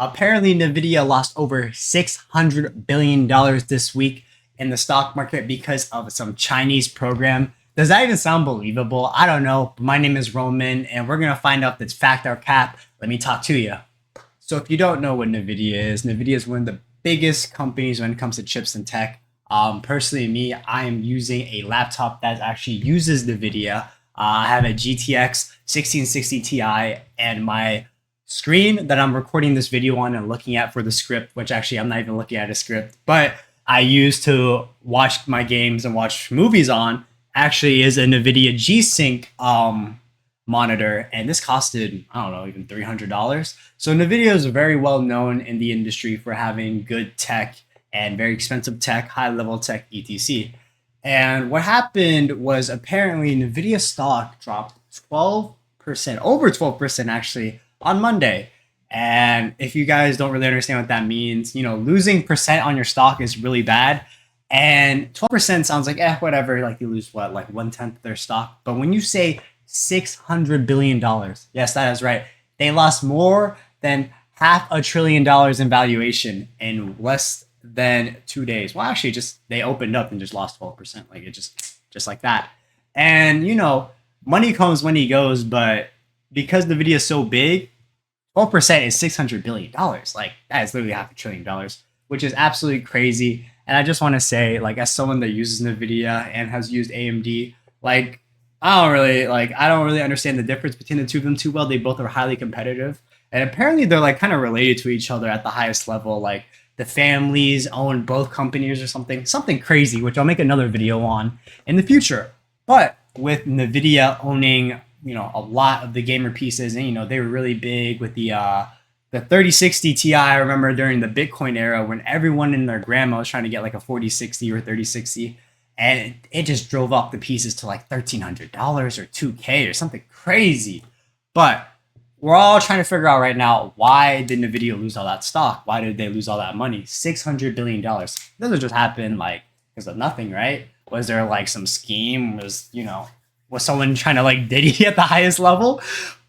Apparently, Nvidia lost over $600 billion this week in the stock market because of some Chinese program. Does that even sound believable? I don't know. My name is Roman, and we're going to find out if it's fact or cap. Let me talk to you. So if you don't know what Nvidia is one of the biggest companies when it comes to chips and tech. Personally, me, I am using a laptop that actually uses Nvidia. I have a GTX 1660 Ti, and my screen that I'm recording this video on and looking at for the script, which actually I'm not even looking at a script, but I use to watch my games and watch movies on, actually is a Nvidia G-Sync monitor, and this costed, I don't know, even $300. So Nvidia is very well known in the industry for having good tech and very expensive tech, high level tech, etc. And what happened was apparently Nvidia stock dropped 12%, over 12% actually, on Monday. And if you guys don't really understand what that means, losing percent on your stock is really bad. And 12% sounds like, whatever, like you lose what, like 1/10 of their stock. But when you say $600 billion, yes, that is right. They lost more than $500 billion in valuation in less than 2 days. Well, actually, they opened up and just lost 12%. Like it just like that. And money comes, money goes, but because the video is so big, 12% is $600 billion. Like that is literally $500 billion, which is absolutely crazy. And I just want to say, like, as someone that uses Nvidia and has used AMD, like, I don't really understand the difference between the two of them too well. They both are highly competitive, and apparently they're like kind of related to each other at the highest level. Like the families own both companies or something crazy, which I'll make another video on in the future. But with Nvidia owning a lot of the gamer pieces, and they were really big with the 3060 Ti. I remember during the Bitcoin era when everyone and their grandma was trying to get like a 4060 or 3060, and it just drove up the pieces to like $1,300 or $2K or something crazy. But we're all trying to figure out right now, why did Nvidia lose all that stock? Why did they lose all that money? $600 billion. Doesn't just happen like because of nothing, right? Was there like some scheme? Was someone trying to like Diddy at the highest level?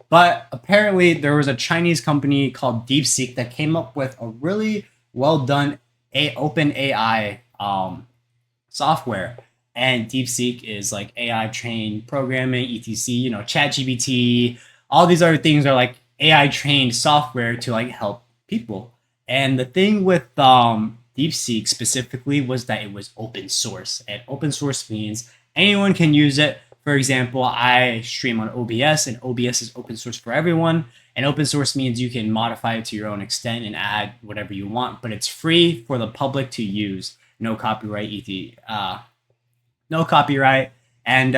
But apparently there was a Chinese company called DeepSeek that came up with a really well done OpenAI software. And DeepSeek is like AI trained programming, etc. ChatGPT, all these other things are like AI trained software to like help people. And the thing with DeepSeek specifically was that it was open source. And open source means anyone can use it. For example, I stream on OBS, and OBS is open source for everyone. And open source means you can modify it to your own extent and add whatever you want, but it's free for the public to use. No copyright, no copyright. And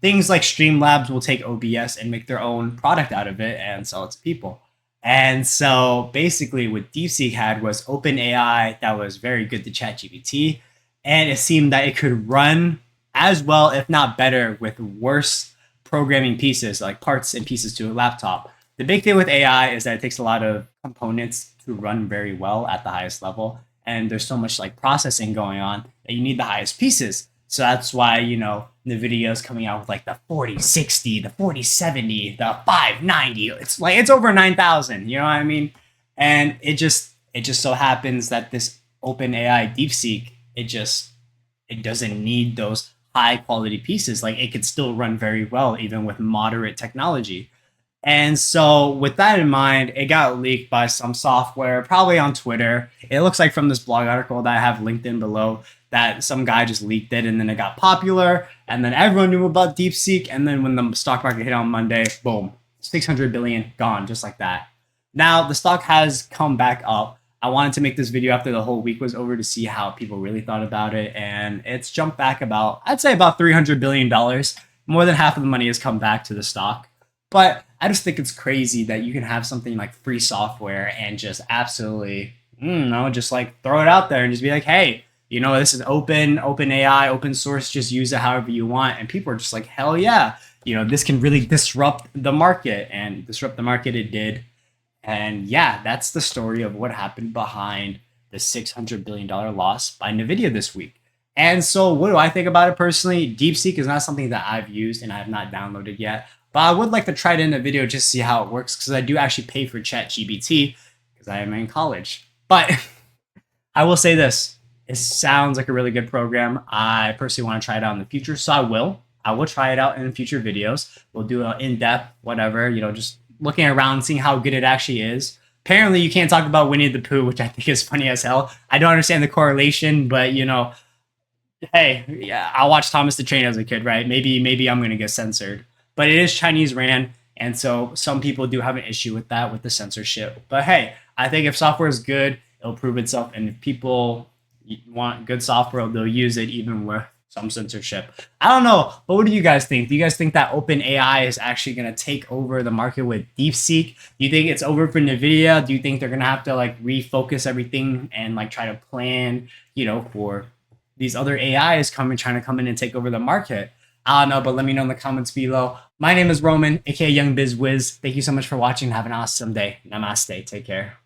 things like Streamlabs will take OBS and make their own product out of it and sell it to people. And so basically what DeepSeek had was OpenAI that was very good to ChatGPT. And it seemed that it could run as well, if not better, with worse programming pieces, like parts and pieces to a laptop. The big thing with AI is that it takes a lot of components to run very well at the highest level. And there's so much like processing going on that you need the highest pieces. So that's why, NVIDIA is coming out with like the 4060, the 4070, the 590. It's over 9,000, you know what I mean? And it just so happens that this OpenAI DeepSeek, it doesn't need those high quality pieces. Like it could still run very well, even with moderate technology. And so with that in mind, it got leaked by some software, probably on Twitter. It looks like from this blog article that I have linked in below that some guy just leaked it, and then it got popular, and then everyone knew about DeepSeek. And then when the stock market hit on Monday, boom, 600 billion gone, just like that. Now the stock has come back up. I wanted to make this video after the whole week was over to see how people really thought about it. And it's jumped back I'd say about $300 billion. More than half of the money has come back to the stock. But I just think it's crazy that you can have something like free software and just absolutely, just like throw it out there and just be like, hey, this is open AI, open source, just use it however you want. And people are just like, hell yeah, this can really disrupt the market, and disrupt the market it did. And yeah, that's the story of what happened behind the $600 billion loss by Nvidia this week. And so what do I think about it personally? DeepSeek is not something that I've used and I have not downloaded yet, but I would like to try it in a video just to see how it works, because I do actually pay for ChatGPT, because I am in college. But I will say this. It sounds like a really good program. I personally want to try it out in the future, so I will. I will try it out in future videos. We'll do an in-depth, whatever, just looking around, seeing how good it actually is. Apparently, you can't talk about Winnie the Pooh, which I think is funny as hell. I don't understand the correlation, but hey, yeah, I watched Thomas the Train as a kid, right? Maybe I'm gonna get censored, but it is Chinese ran, and so some people do have an issue with that, with the censorship. But hey, I think if software is good, it'll prove itself, and if people want good software, they'll use it even with some censorship. I don't know, but what do you guys think? Do you guys think that OpenAI is actually going to take over the market with DeepSeek? Do you think it's over for Nvidia? Do you think they're going to have to like refocus everything and like try to plan, for these other AIs trying to come in and take over the market? I don't know, but let me know in the comments below. My name is Roman, aka YoungBizWhiz. Thank you so much for watching. Have an awesome day. Namaste. Take care.